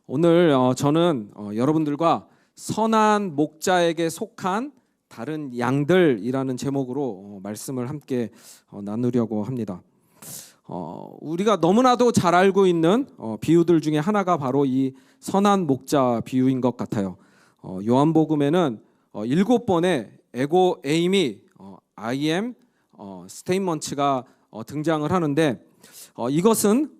오늘 저는 여러분들과 선한 목자에게 속한 다른 양들이라는 제목으로 말씀을 함께 나누려고 합니다. 우리가 너무나도 잘 알고 있는 비유들 중에 하나가 바로 이 선한 목자 비유인 것 같아요. 요한복음에는 7번의 에고 에임이 I am 스테인먼트가 등장을 하는데 이것은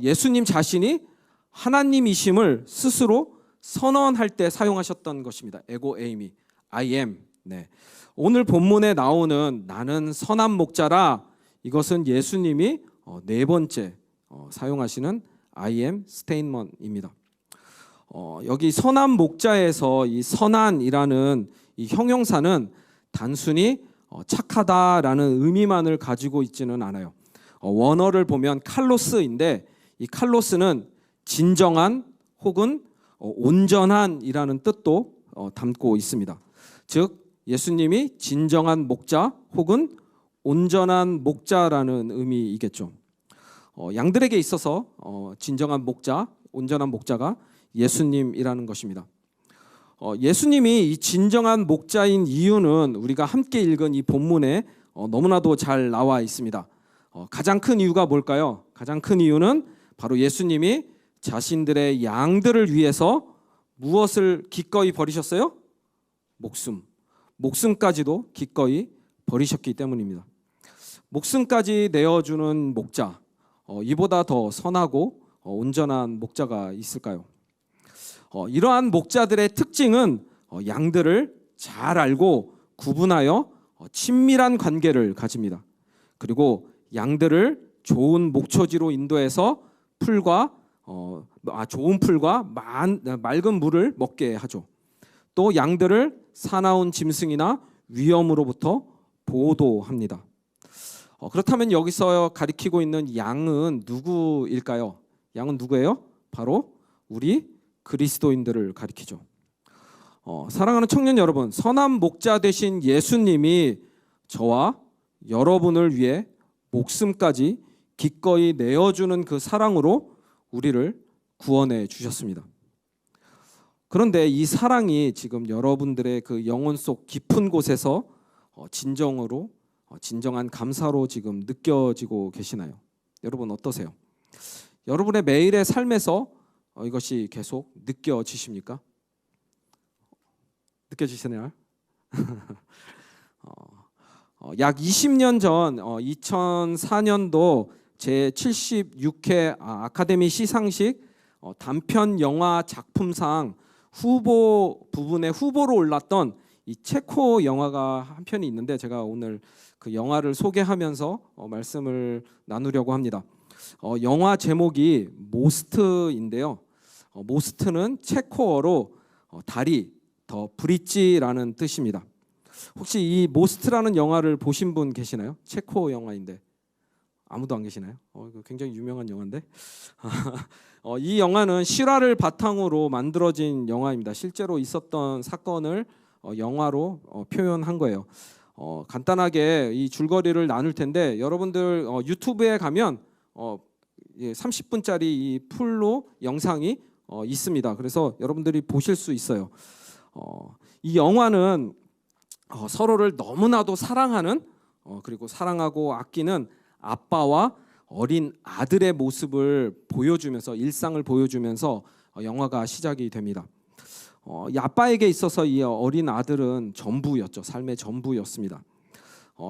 예수님 자신이 하나님이심을 스스로 선언할 때 사용하셨던 것입니다. 에고 에임이 I am. 네. 오늘 본문에 나오는 나는 선한 목자라, 이것은 예수님이 네 번째 사용하시는 I am 스테인먼트입니다. 여기 선한 목자에서 이 선한이라는 이 형용사는 단순히 착하다라는 의미만을 가지고 있지는 않아요. 원어를 보면 칼로스인데 이 칼로스는 진정한 혹은 온전한이라는 뜻도 담고 있습니다. 즉 예수님이 진정한 목자 혹은 온전한 목자라는 의미이겠죠. 양들에게 있어서 진정한 목자, 온전한 목자가 예수님이라는 것입니다. 예수님이 이 진정한 목자인 이유는 우리가 함께 읽은 이 본문에 너무나도 잘 나와 있습니다. 가장 큰 이유가 뭘까요? 가장 큰 이유는 바로 예수님이 자신들의 양들을 위해서 무엇을 기꺼이 버리셨어요? 목숨까지도 기꺼이 버리셨기 때문입니다. 목숨까지 내어주는 목자, 이보다 더 선하고 온전한 목자가 있을까요? 이러한 목자들의 특징은 양들을 잘 알고 구분하여 친밀한 관계를 가집니다. 그리고 양들을 좋은 목초지로 인도해서 좋은 풀과 맑은 물을 먹게 하죠. 또 양들을 사나운 짐승이나 위험으로부터 보호도 합니다. 그렇다면 여기서 가리키고 있는 양은 누구일까요? 양은 누구예요? 바로 우리 그리스도인들을 가리키죠. 사랑하는 청년 여러분, 선한 목자 되신 예수님이 저와 여러분을 위해 목숨까지 기꺼이 내어주는 그 사랑으로 우리를 구원해 주셨습니다. 그런데 이 사랑이 지금 여러분들의 그 영혼 속 깊은 곳에서 진정한 감사로 지금 느껴지고 계시나요? 여러분 어떠세요? 여러분의 매일의 삶에서 이것이 계속 느껴지십니까? 느껴지시나요? 약 20년 전 2004년도 제76회 아카데미 시상식 단편 영화 작품상 부분에 후보로 올랐던 이 체코 영화가 한 편이 있는데 제가 오늘 그 영화를 소개하면서 말씀을 나누려고 합니다. 영화 제목이 모스트인데요. 모스트는 체코어로 다리, 더 브릿지라는 뜻입니다. 혹시 이 모스트라는 영화를 보신 분 계시나요? 체코 영화인데 아무도 안 계시나요? 이거 굉장히 유명한 영화인데 이 영화는 실화를 바탕으로 만들어진 영화입니다. 실제로 있었던 사건을 영화로 표현한 거예요. 간단하게 이 줄거리를 나눌 텐데 여러분들 유튜브에 가면 30분짜리 이 풀로 영상이 있습니다. 그래서 여러분들이 보실 수 있어요. 이 영화는 서로를 너무나도 사랑하는 그리고 사랑하고 아끼는 아빠와 어린 아들의 모습을 보여주면서 일상을 보여주면서 영화가 시작이 됩니다. 이 아빠에게 있어서 이 어린 아들은 전부였죠. 삶의 전부였습니다.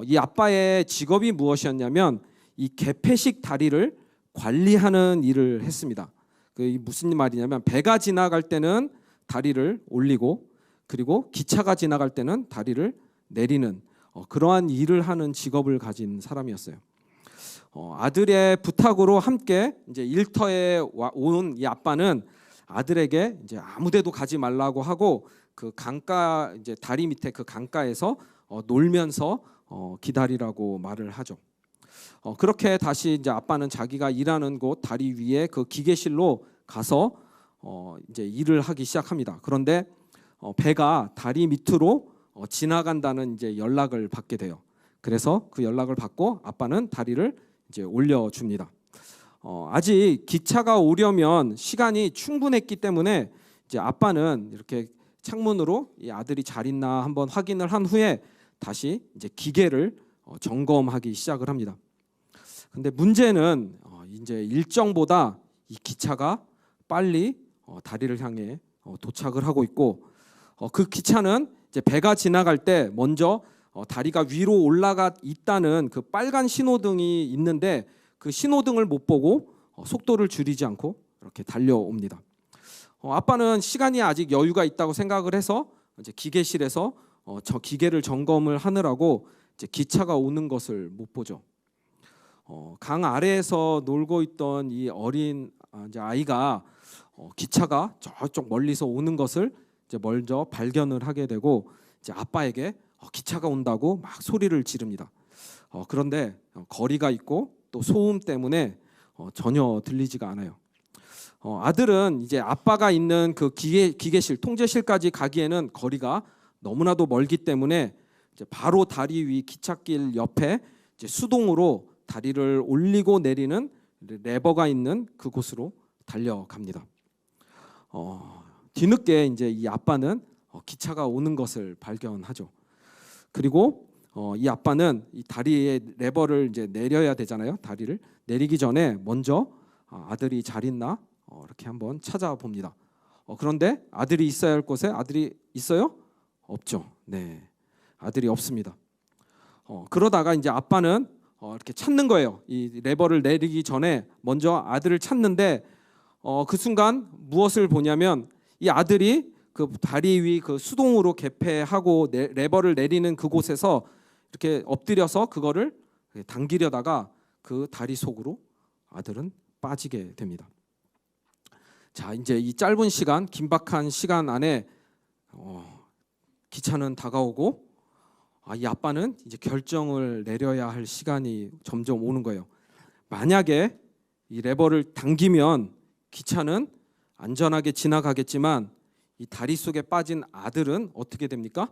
이 아빠의 직업이 무엇이었냐면 이 개폐식 다리를 관리하는 일을 했습니다. 그 무슨 말이냐면 배가 지나갈 때는 다리를 올리고 그리고 기차가 지나갈 때는 다리를 내리는 그러한 일을 하는 직업을 가진 사람이었어요. 아들의 부탁으로 함께 이제 일터에 온 이 아빠는 아들에게 이제 아무데도 가지 말라고 하고 그 강가 이제 다리 밑에 그 강가에서 놀면서 기다리라고 말을 하죠. 그렇게 다시 이제 아빠는 자기가 일하는 곳 다리 위에 그 기계실로 가서 이제 일을 하기 시작합니다. 그런데 배가 다리 밑으로 지나간다는 이제 연락을 받게 돼요. 그래서 그 연락을 받고 아빠는 다리를 이제 올려줍니다. 아직 기차가 오려면 시간이 충분했기 때문에 이제 아빠는 이렇게 창문으로 이 아들이 잘 있나 한번 확인을 한 후에 다시 이제 기계를 점검하기 시작을 합니다. 근데 문제는 이제 일정보다 이 기차가 빨리 다리를 향해 도착을 하고 있고, 그 기차는 이제 배가 지나갈 때 먼저 다리가 위로 올라가 있다는 그 빨간 신호등이 있는데 그 신호등을 못 보고 속도를 줄이지 않고 이렇게 달려옵니다. 아빠는 시간이 아직 여유가 있다고 생각을 해서 이제 기계실에서 저 기계를 점검을 하느라고 이제 기차가 오는 것을 못 보죠. 강 아래에서 놀고 있던 이 어린 이제 아이가 기차가 저쪽 멀리서 오는 것을 이제 먼저 발견을 하게 되고 이제 아빠에게 기차가 온다고 막 소리를 지릅니다. 그런데 거리가 있고 또 소음 때문에 전혀 들리지가 않아요. 아들은 이제 아빠가 있는 그 기계실 통제실까지 가기에는 거리가 너무나도 멀기 때문에 이제 바로 다리 위 기찻길 옆에 이제 수동으로 다리를 올리고 내리는 레버가 있는 그곳으로 달려갑니다. 뒤늦게 이제 이 아빠는 기차가 오는 것을 발견하죠. 그리고 이 아빠는 이 다리의 레버를 이제 내려야 되잖아요. 다리를 내리기 전에 먼저 아들이 잘 있나 이렇게 한번 찾아봅니다. 그런데 아들이 있어야 할 곳에 아들이 있어요? 없죠. 네, 아들이 없습니다. 그러다가 이제 아빠는 이렇게 찾는 거예요. 이 레버를 내리기 전에 먼저 아들을 찾는데 그 순간 무엇을 보냐면 이 아들이 그 다리 위 그 수동으로 개폐하고 레버를 내리는 그곳에서 이렇게 엎드려서 그거를 당기려다가 그 다리 속으로 아들은 빠지게 됩니다. 자, 이제 이 짧은 시간, 긴박한 시간 안에 기차는 다가오고 이 아빠는 이제 결정을 내려야 할 시간이 점점 오는 거예요. 만약에 이 레버를 당기면 기차는 안전하게 지나가겠지만 이 다리 속에 빠진 아들은 어떻게 됩니까?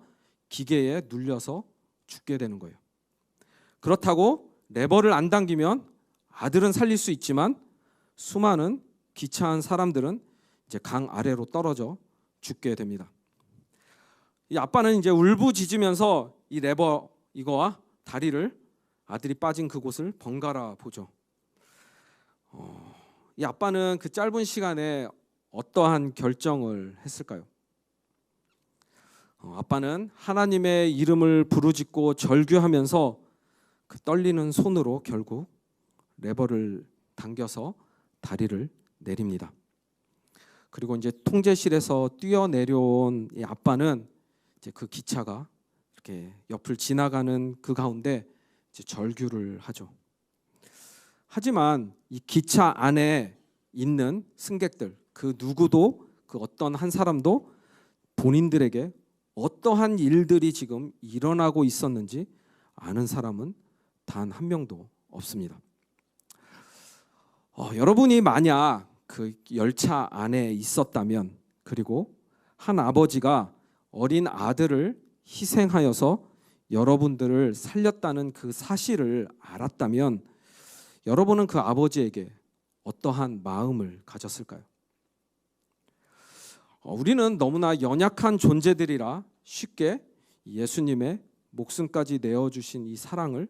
기계에 눌려서 죽게 되는 거예요. 그렇다고 레버를 안 당기면 아들은 살릴 수 있지만 수많은 기차한 사람들은 이제 강 아래로 떨어져 죽게 됩니다. 이 아빠는 이제 울부짖으면서 이 레버 이거와 다리를 아들이 빠진 그곳을 번갈아 보죠. 이 아빠는 그 짧은 시간에 어떠한 결정을 했을까요? 아빠는 하나님의 이름을 부르짖고 절규하면서 그 떨리는 손으로 결국 레버를 당겨서 다리를 내립니다. 그리고 이제 통제실에서 뛰어내려온 이 아빠는 이제 그 기차가 이렇게 옆을 지나가는 그 가운데 이제 절규를 하죠. 하지만 이 기차 안에 있는 승객들 그 누구도 그 어떤 한 사람도 본인들에게 어떠한 일들이 지금 일어나고 있었는지 아는 사람은 단 한 명도 없습니다. 여러분이 만약 그 열차 안에 있었다면 그리고 한 아버지가 어린 아들을 희생하여서 여러분들을 살렸다는 그 사실을 알았다면 여러분은 그 아버지에게 어떠한 마음을 가졌을까요? 우리는 너무나 연약한 존재들이라 쉽게 예수님의 목숨까지 내어주신 이 사랑을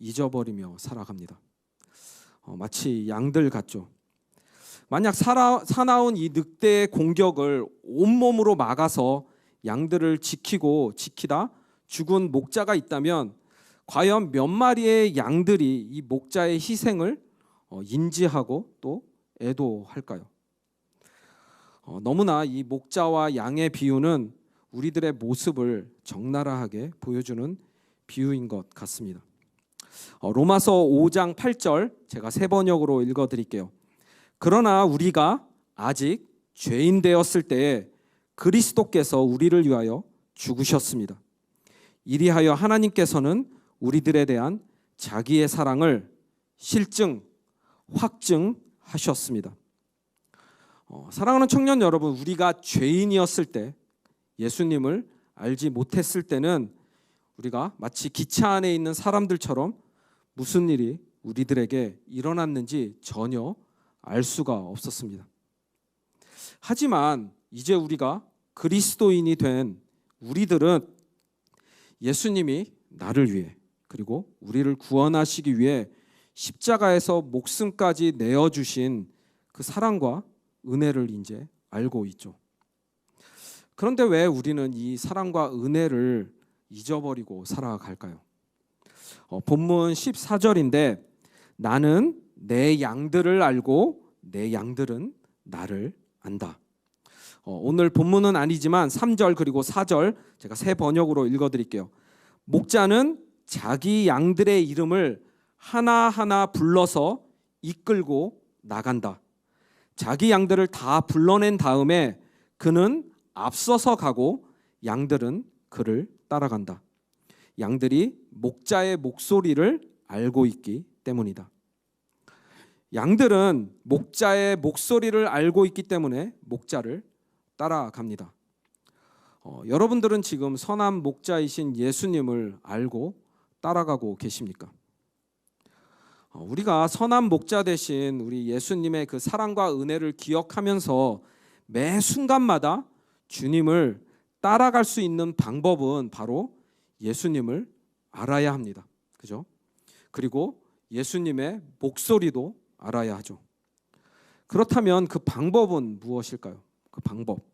잊어버리며 살아갑니다. 마치 양들 같죠. 만약 사나운 이 늑대의 공격을 온몸으로 막아서 양들을 지키다 죽은 목자가 있다면 과연 몇 마리의 양들이 이 목자의 희생을 인지하고 또 애도할까요? 너무나 이 목자와 양의 비유는 우리들의 모습을 적나라하게 보여주는 비유인 것 같습니다. 로마서 5장 8절 제가 세 번역으로 읽어드릴게요. 그러나 우리가 아직 죄인 되었을 때에 그리스도께서 우리를 위하여 죽으셨습니다. 이리하여 하나님께서는 우리들에 대한 자기의 사랑을 확증하셨습니다. 사랑하는 청년 여러분, 우리가 죄인이었을 때 예수님을 알지 못했을 때는 우리가 마치 기차 안에 있는 사람들처럼 무슨 일이 우리들에게 일어났는지 전혀 알 수가 없었습니다. 하지만 이제 우리가 그리스도인이 된 우리들은 예수님이 나를 위해 그리고 우리를 구원하시기 위해 십자가에서 목숨까지 내어주신 그 사랑과 은혜를 이제 알고 있죠. 그런데 왜 우리는 이 사랑과 은혜를 잊어버리고 살아갈까요? 본문 14절인데 나는 내 양들을 알고 내 양들은 나를 안다. 오늘 본문은 아니지만 3절 그리고 4절 제가 새 번역으로 읽어드릴게요. 목자는 자기 양들의 이름을 하나하나 불러서 이끌고 나간다. 자기 양들을 다 불러낸 다음에 그는 앞서서 가고 양들은 그를 따라간다. 양들이 목자의 목소리를 알고 있기 때문이다. 양들은 목자의 목소리를 알고 있기 때문에 목자를 따라갑니다. 여러분들은 지금 선한 목자이신 예수님을 알고 따라가고 계십니까? 우리가 선한 목자 되신 우리 예수님의 그 사랑과 은혜를 기억하면서 매 순간마다 주님을 따라갈 수 있는 방법은 바로 예수님을 알아야 합니다. 그죠? 그리고 예수님의 목소리도 알아야 하죠. 그렇다면 그 방법은 무엇일까요? 그 방법.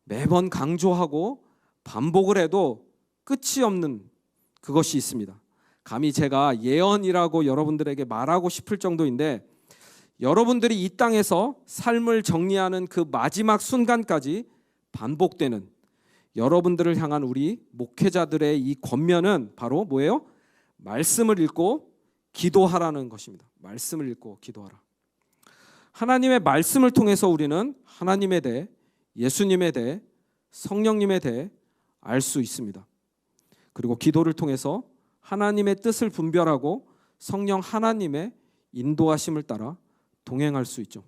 매번 강조하고 반복을 해도 끝이 없는 그것이 있습니다. 감히 제가 예언이라고 여러분들에게 말하고 싶을 정도인데 여러분들이 이 땅에서 삶을 정리하는 그 마지막 순간까지 반복되는 여러분들을 향한 우리 목회자들의 이 권면은 바로 뭐예요? 말씀을 읽고 기도하라는 것입니다. 말씀을 읽고 기도하라. 하나님의 말씀을 통해서 우리는 하나님에 대해, 예수님에 대해, 성령님에 대해 알 수 있습니다. 그리고 기도를 통해서 하나님의 뜻을 분별하고 성령 하나님의 인도하심을 따라 동행할 수 있죠.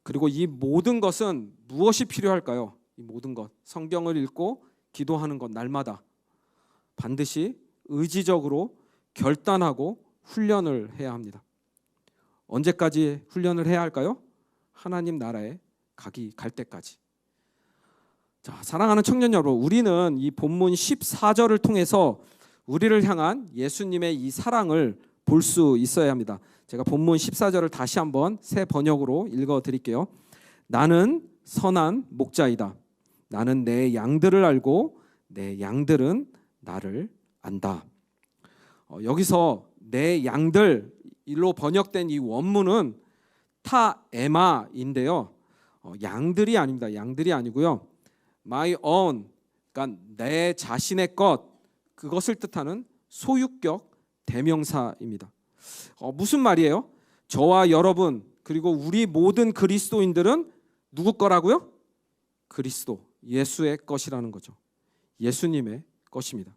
그리고 이 모든 것은 무엇이 필요할까요? 이 모든 것, 성경을 읽고 기도하는 것 날마다 반드시 의지적으로 결단하고 훈련을 해야 합니다. 언제까지 훈련을 해야 할까요? 하나님 나라에 갈 때까지. 자, 사랑하는 청년 여러분, 우리는 이 본문 14절을 통해서 우리를 향한 예수님의 이 사랑을 볼 수 있어야 합니다. 제가 본문 14절을 다시 한번 새 번역으로 읽어드릴게요. 나는 선한 목자이다. 나는 내 양들을 알고 내 양들은 나를 안다. 여기서 내 양들 일로 번역된 이 원문은 타에마인데요. 양들이 아닙니다. 양들이 아니고요. my own, 그러니까 내 자신의 것, 그것을 뜻하는 소유격 대명사입니다. 무슨 말이에요? 저와 여러분 그리고 우리 모든 그리스도인들은 누구 거라고요? 그리스도, 예수의 것이라는 거죠. 예수님의 것입니다.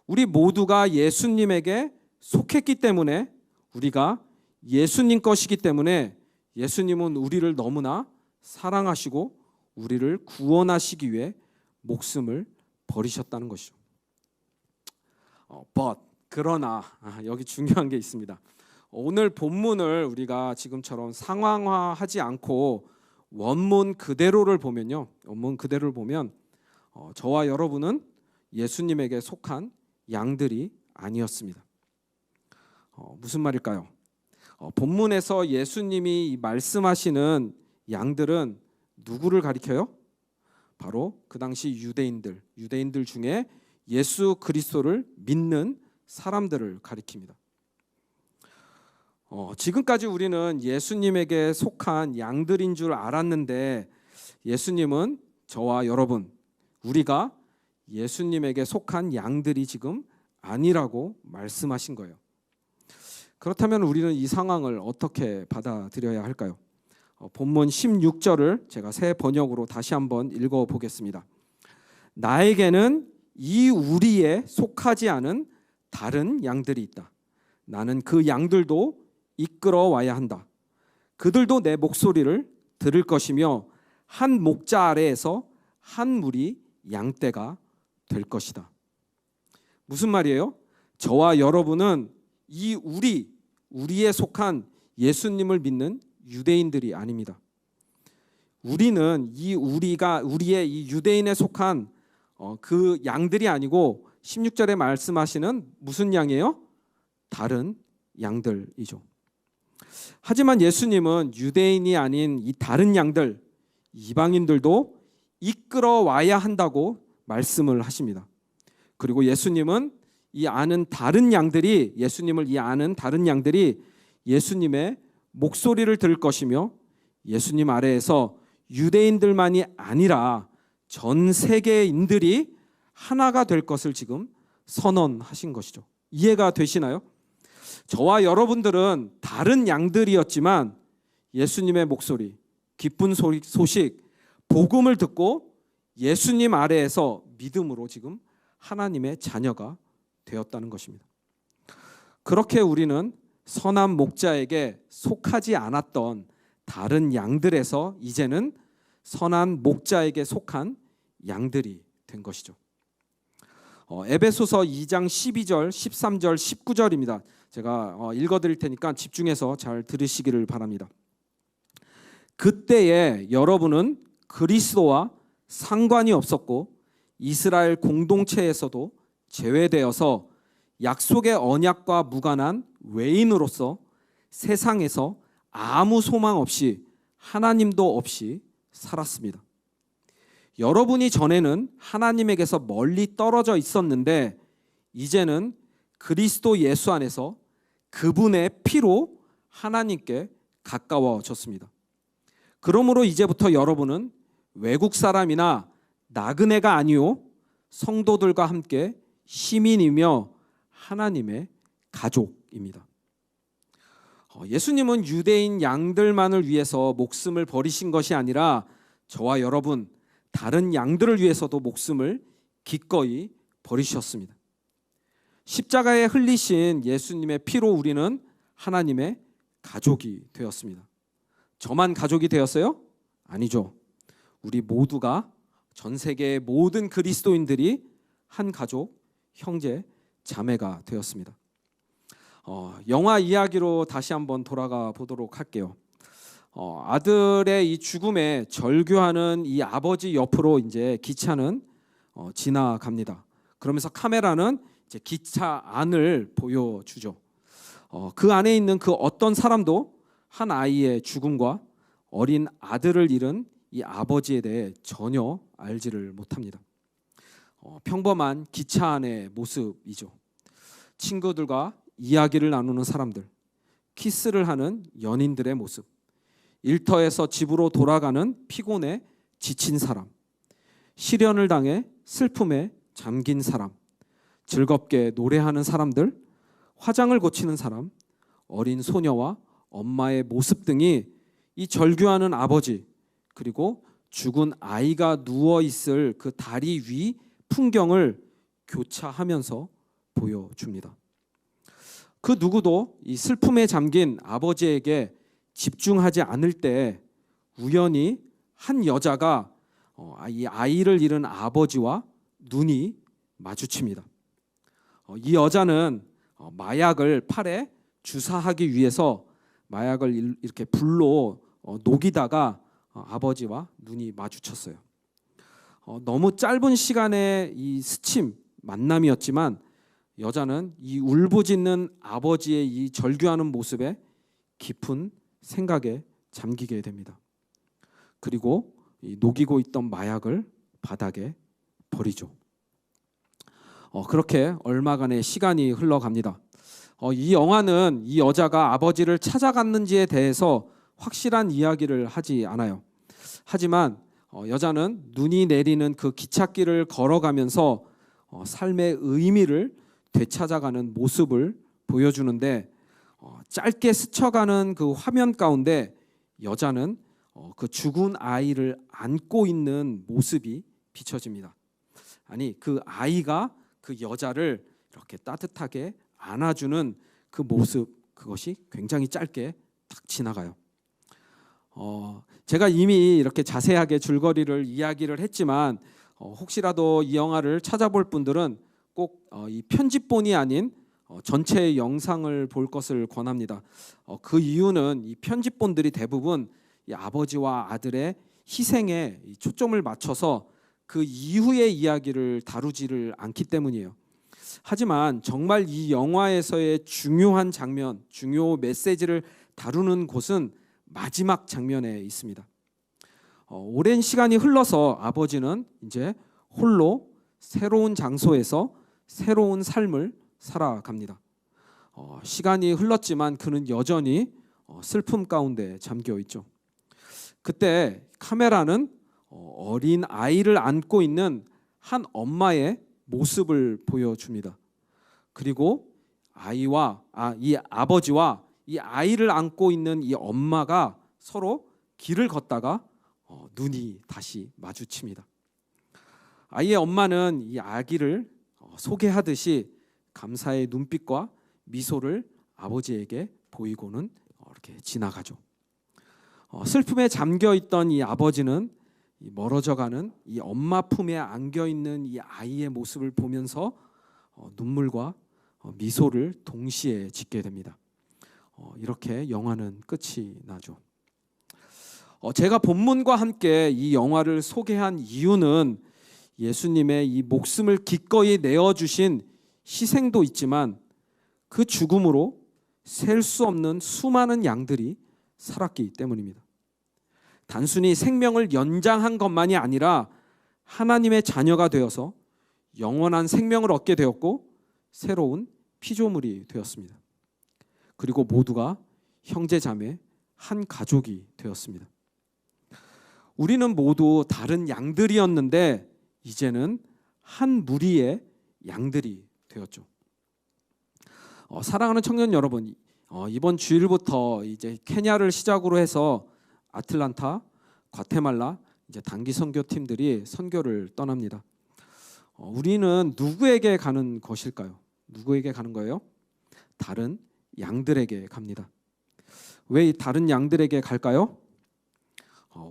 우리 모두가 예수님에게 속했기 때문에 우리가 예수님 것이기 때문에 예수님은 우리를 너무나 사랑하시고 우리를 구원하시기 위해 목숨을 버리셨다는 것이죠. 그러나 여기 중요한 게 있습니다. 오늘 본문을 우리가 지금처럼 상황화하지 않고 원문 그대로를 보면요. 원문 그대로를 보면 저와 여러분은 예수님에게 속한 양들이 아니었습니다. 무슨 말일까요? 본문에서 예수님이 말씀하시는 양들은 누구를 가리켜요? 바로 그 당시 유대인들 중에 예수 그리스도를 믿는 사람들을 가리킵니다. 지금까지 우리는 예수님에게 속한 양들인 줄 알았는데 예수님은 저와 여러분, 우리가 예수님에게 속한 양들이 지금 아니라고 말씀하신 거예요. 그렇다면 우리는 이 상황을 어떻게 받아들여야 할까요? 본문 16절을 제가 새 번역으로 다시 한번 읽어보겠습니다. 나에게는 이 우리에 속하지 않은 다른 양들이 있다. 나는 그 양들도 이끌어 와야 한다. 그들도 내 목소리를 들을 것이며 한 목자 아래에서 한 무리 양떼가 될 것이다. 무슨 말이에요? 저와 여러분은 이 우리에 속한 예수님을 믿는 유대인들이 아닙니다. 우리는 우리의 이 유대인에 속한 그 양들이 아니고 16절에 말씀하시는 무슨 양이에요? 다른 양들이죠. 하지만 예수님은 유대인이 아닌 이 다른 양들, 이방인들도 이끌어와야 한다고 말씀을 하십니다. 그리고 예수님을 아는 다른 양들이 예수님의 목소리를 들을 것이며 예수님 아래에서 유대인들만이 아니라 전 세계인들이 하나가 될 것을 지금 선언하신 것이죠. 이해가 되시나요? 저와 여러분들은 다른 양들이었지만 예수님의 목소리, 기쁜 소식, 복음을 듣고 예수님 아래에서 믿음으로 지금 하나님의 자녀가 되었다는 것입니다. 그렇게 우리는 선한 목자에게 속하지 않았던 다른 양들에서 이제는 선한 목자에게 속한 양들이 된 것이죠. 에베소서 2장 12절, 13절, 19절입니다. 제가 읽어드릴 테니까 집중해서 잘 들으시기를 바랍니다. 그때에 여러분은 그리스도와 상관이 없었고 이스라엘 공동체에서도 제외되어서 약속의 언약과 무관한 외인으로서 세상에서 아무 소망 없이 하나님도 없이 살았습니다. 여러분이 전에는 하나님에게서 멀리 떨어져 있었는데 이제는 그리스도 예수 안에서 그분의 피로 하나님께 가까워졌습니다. 그러므로 이제부터 여러분은 외국 사람이나 나그네가 아니요 성도들과 함께 시민이며 하나님의 가족입니다. 예수님은 유대인 양들만을 위해서 목숨을 버리신 것이 아니라 저와 여러분 다른 양들을 위해서도 목숨을 기꺼이 버리셨습니다. 십자가에 흘리신 예수님의 피로 우리는 하나님의 가족이 되었습니다. 저만 가족이 되었어요? 아니죠. 우리 모두가 전 세계의 모든 그리스도인들이 한 가족, 형제, 자매가 되었습니다. 영화 이야기로 다시 한번 돌아가 보도록 할게요. 아들의 이 죽음에 절규하는 이 아버지 옆으로 이제 기차는 지나갑니다. 그러면서 카메라는 이제 기차 안을 보여주죠. 그 안에 있는 그 어떤 사람도 한 아이의 죽음과 어린 아들을 잃은 이 아버지에 대해 전혀 알지를 못합니다. 평범한 기차 안의 모습이죠. 친구들과 이야기를 나누는 사람들, 키스를 하는 연인들의 모습, 일터에서 집으로 돌아가는 피곤에 지친 사람, 시련을 당해 슬픔에 잠긴 사람, 즐겁게 노래하는 사람들, 화장을 고치는 사람, 어린 소녀와 엄마의 모습 등이 이 절규하는 아버지 그리고 죽은 아이가 누워 있을 그 다리 위 풍경을 교차하면서 보여줍니다. 그 누구도 이 슬픔에 잠긴 아버지에게 집중하지 않을 때 우연히 한 여자가 이 아이를 잃은 아버지와 눈이 마주칩니다. 이 여자는 마약을 팔에 주사하기 위해서 마약을 이렇게 불로 녹이다가 아버지와 눈이 마주쳤어요. 너무 짧은 시간의 이 스침 만남이었지만 여자는 이 울부짖는 아버지의 이 절규하는 모습에 깊은 생각에 잠기게 됩니다. 그리고 이 녹이고 있던 마약을 바닥에 버리죠. 그렇게 얼마간의 시간이 흘러갑니다. 이 영화는 이 여자가 아버지를 찾아갔는지에 대해서 확실한 이야기를 하지 않아요. 하지만 여자는 눈이 내리는 그 기찻길을 걸어가면서 삶의 의미를 되찾아가는 모습을 보여주는데 짧게 스쳐가는 그 화면 가운데 여자는 그 죽은 아이를 안고 있는 모습이 비춰집니다. 아니 그 아이가 그 여자를 이렇게 따뜻하게 안아주는 그 모습, 그것이 굉장히 짧게 딱 지나가요. 제가 이미 이렇게 자세하게 줄거리를 이야기를 했지만 혹시라도 이 영화를 찾아볼 분들은 꼭 이 편집본이 아닌 전체 영상을 볼 것을 권합니다. 그 이유는 이 편집본들이 대부분 이 아버지와 아들의 희생에 초점을 맞춰서 그 이후의 이야기를 다루지를 않기 때문이에요. 하지만 정말 이 영화에서의 중요한 장면, 중요 메시지를 다루는 곳은 마지막 장면에 있습니다. 오랜 시간이 흘러서 아버지는 이제 홀로 새로운 장소에서 새로운 삶을 살아갑니다. 시간이 흘렀지만 그는 여전히 슬픔 가운데 잠겨 있죠. 그때 카메라는 어린 아이를 안고 있는 한 엄마의 모습을 보여줍니다. 그리고 이 아버지와 이 아이를 안고 있는 이 엄마가 서로 길을 걷다가 눈이 다시 마주칩니다. 아이의 엄마는 이 아기를 소개하듯이 감사의 눈빛과 미소를 아버지에게 보이고는 이렇게 지나가죠. 슬픔에 잠겨 있던 이 아버지는 멀어져가는 이 엄마 품에 안겨 있는 이 아이의 모습을 보면서 눈물과 미소를 동시에 짓게 됩니다. 이렇게 영화는 끝이 나죠. 제가 본문과 함께 이 영화를 소개한 이유는 예수님의 이 목숨을 기꺼이 내어주신 희생도 있지만 그 죽음으로 셀 수 없는 수많은 양들이 살았기 때문입니다. 단순히 생명을 연장한 것만이 아니라 하나님의 자녀가 되어서 영원한 생명을 얻게 되었고 새로운 피조물이 되었습니다. 그리고 모두가 형제 자매 한 가족이 되었습니다. 우리는 모두 다른 양들이었는데 이제는 한 무리의 양들이 되었죠. 사랑하는 청년 여러분, 이번 주일부터 이제 케냐를 시작으로 해서 아틀란타, 과테말라 이제 단기 선교 팀들이 선교를 떠납니다. 우리는 누구에게 가는 것일까요? 누구에게 가는 거예요? 다른 양들에게 갑니다. 왜 다른 양들에게 갈까요?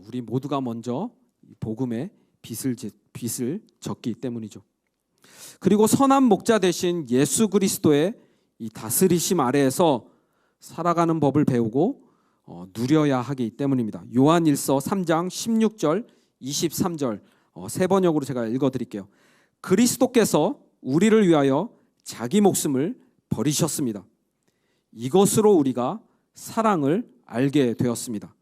우리 모두가 먼저 복음의 빚을 졌기 때문이죠. 그리고 선한 목자 되신 예수 그리스도의 이 다스리심 아래에서 살아가는 법을 배우고 누려야 하기 때문입니다. 요한일서 3장 16절 23절 세 번역으로 제가 읽어드릴게요. 그리스도께서 우리를 위하여 자기 목숨을 버리셨습니다. 이것으로 우리가 사랑을 알게 되었습니다.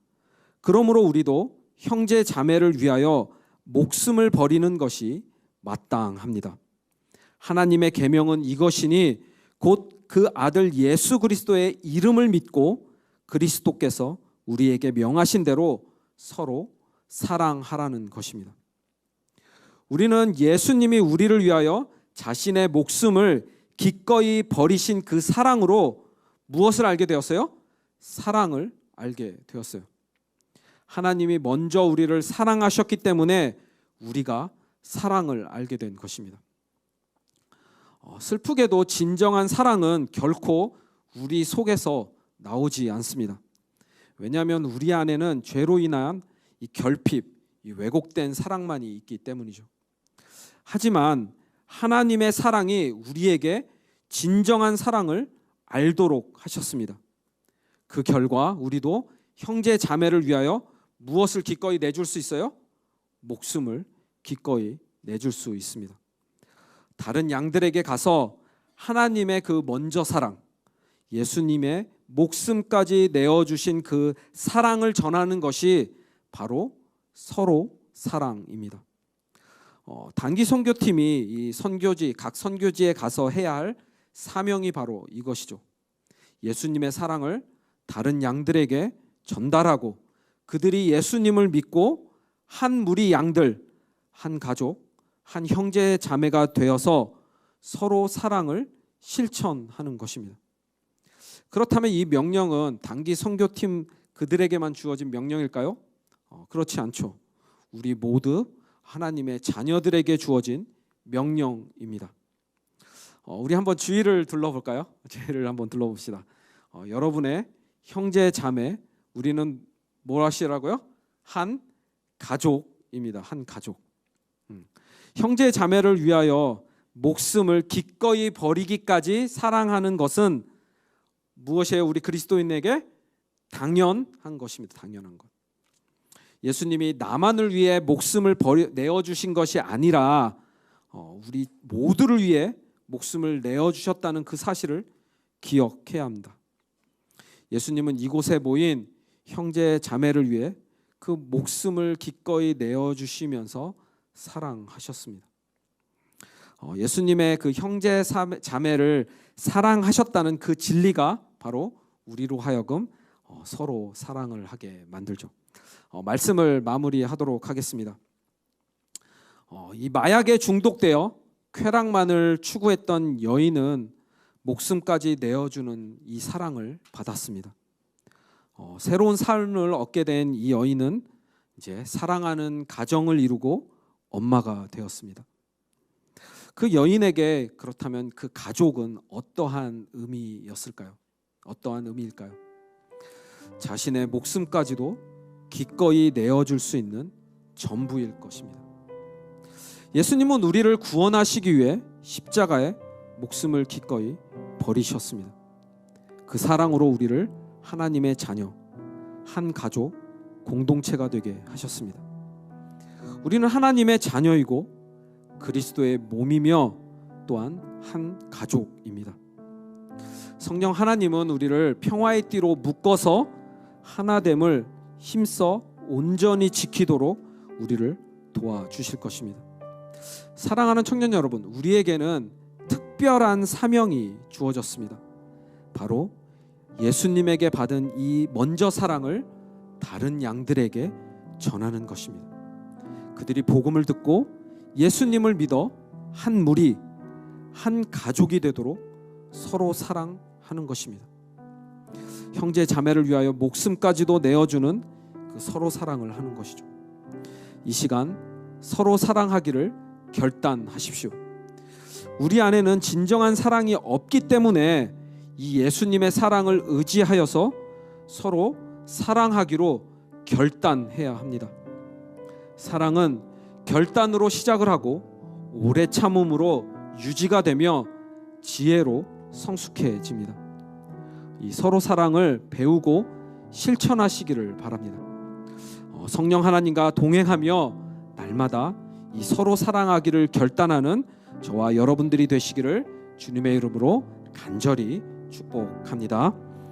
그러므로 우리도 형제 자매를 위하여 목숨을 버리는 것이 마땅합니다. 하나님의 계명은 이것이니 곧 그 아들 예수 그리스도의 이름을 믿고 그리스도께서 우리에게 명하신 대로 서로 사랑하라는 것입니다. 우리는 예수님이 우리를 위하여 자신의 목숨을 기꺼이 버리신 그 사랑으로 무엇을 알게 되었어요? 사랑을 알게 되었어요. 하나님이 먼저 우리를 사랑하셨기 때문에 우리가 사랑을 알게 된 것입니다. 슬프게도 진정한 사랑은 결코 우리 속에서 나오지 않습니다. 왜냐하면 우리 안에는 죄로 인한 이 결핍, 이 왜곡된 사랑만이 있기 때문이죠. 하지만 하나님의 사랑이 우리에게 진정한 사랑을 알도록 하셨습니다. 그 결과 우리도 형제 자매를 위하여 무엇을 기꺼이 내줄 수 있어요? 목숨을 기꺼이 내줄 수 있습니다. 다른 양들에게 가서 하나님의 그 먼저 사랑, 예수님의 목숨까지 내어주신 그 사랑을 전하는 것이 바로 서로 사랑입니다. 단기 선교팀이 이 각 선교지에 가서 해야 할 사명이 바로 이것이죠. 예수님의 사랑을 다른 양들에게 전달하고 그들이 예수님을 믿고 한 무리 양들, 한 가족, 한 형제 자매가 되어서 서로 사랑을 실천하는 것입니다. 그렇다면 이 명령은 단기 선교팀 그들에게만 주어진 명령일까요? 그렇지 않죠. 우리 모두 하나님의 자녀들에게 주어진 명령입니다. 우리 한번 주위를 둘러볼까요? 주위를 한번 둘러봅시다. 여러분의 형제 자매, 우리는 뭘 하시라고요? 한 가족입니다. 한 가족. 형제 자매를 위하여 목숨을 기꺼이 버리기까지 사랑하는 것은 무엇이에요? 우리 그리스도인에게 당연한 것입니다. 당연한 것. 예수님이 나만을 위해 목숨을 내어주신 것이 아니라 우리 모두를 위해 목숨을 내어주셨다는 그 사실을 기억해야 합니다. 예수님은 이곳에 모인 형제 자매를 위해 그 목숨을 기꺼이 내어주시면서 사랑하셨습니다. 예수님의 그 형제 자매를 사랑하셨다는 그 진리가 바로 우리로 하여금 서로 사랑을 하게 만들죠. 말씀을 마무리하도록 하겠습니다. 이 마약에 중독되어 쾌락만을 추구했던 여인은 목숨까지 내어주는 이 사랑을 받았습니다. 새로운 삶을 얻게 된 이 여인은 이제 사랑하는 가정을 이루고 엄마가 되었습니다. 그 여인에게 그렇다면 그 가족은 어떠한 의미였을까요? 어떠한 의미일까요? 자신의 목숨까지도 기꺼이 내어줄 수 있는 전부일 것입니다. 예수님은 우리를 구원하시기 위해 십자가에 목숨을 기꺼이 버리셨습니다. 그 사랑으로 우리를 하나님의 자녀, 한 가족, 공동체가 되게 하셨습니다. 우리는 하나님의 자녀이고 그리스도의 몸이며 또한 한 가족입니다. 성령 하나님은 우리를 평화의 띠로 묶어서 하나됨을 힘써 온전히 지키도록 우리를 도와주실 것입니다. 사랑하는 청년 여러분, 우리에게는 특별한 사명이 주어졌습니다. 바로 예수님에게 받은 이 먼저 사랑을 다른 양들에게 전하는 것입니다. 그들이 복음을 듣고 예수님을 믿어 한 무리, 한 가족이 되도록 서로 사랑하는 것입니다. 형제 자매를 위하여 목숨까지도 내어주는 그 서로 사랑을 하는 것이죠. 이 시간 서로 사랑하기를 결단하십시오. 우리 안에는 진정한 사랑이 없기 때문에 이 예수님의 사랑을 의지하여서 서로 사랑하기로 결단해야 합니다. 사랑은 결단으로 시작을 하고 오래 참음으로 유지가 되며 지혜로 성숙해집니다. 이 서로 사랑을 배우고 실천하시기를 바랍니다. 성령 하나님과 동행하며 날마다 이 서로 사랑하기를 결단하는 저와 여러분들이 되시기를 주님의 이름으로 간절히 축복합니다.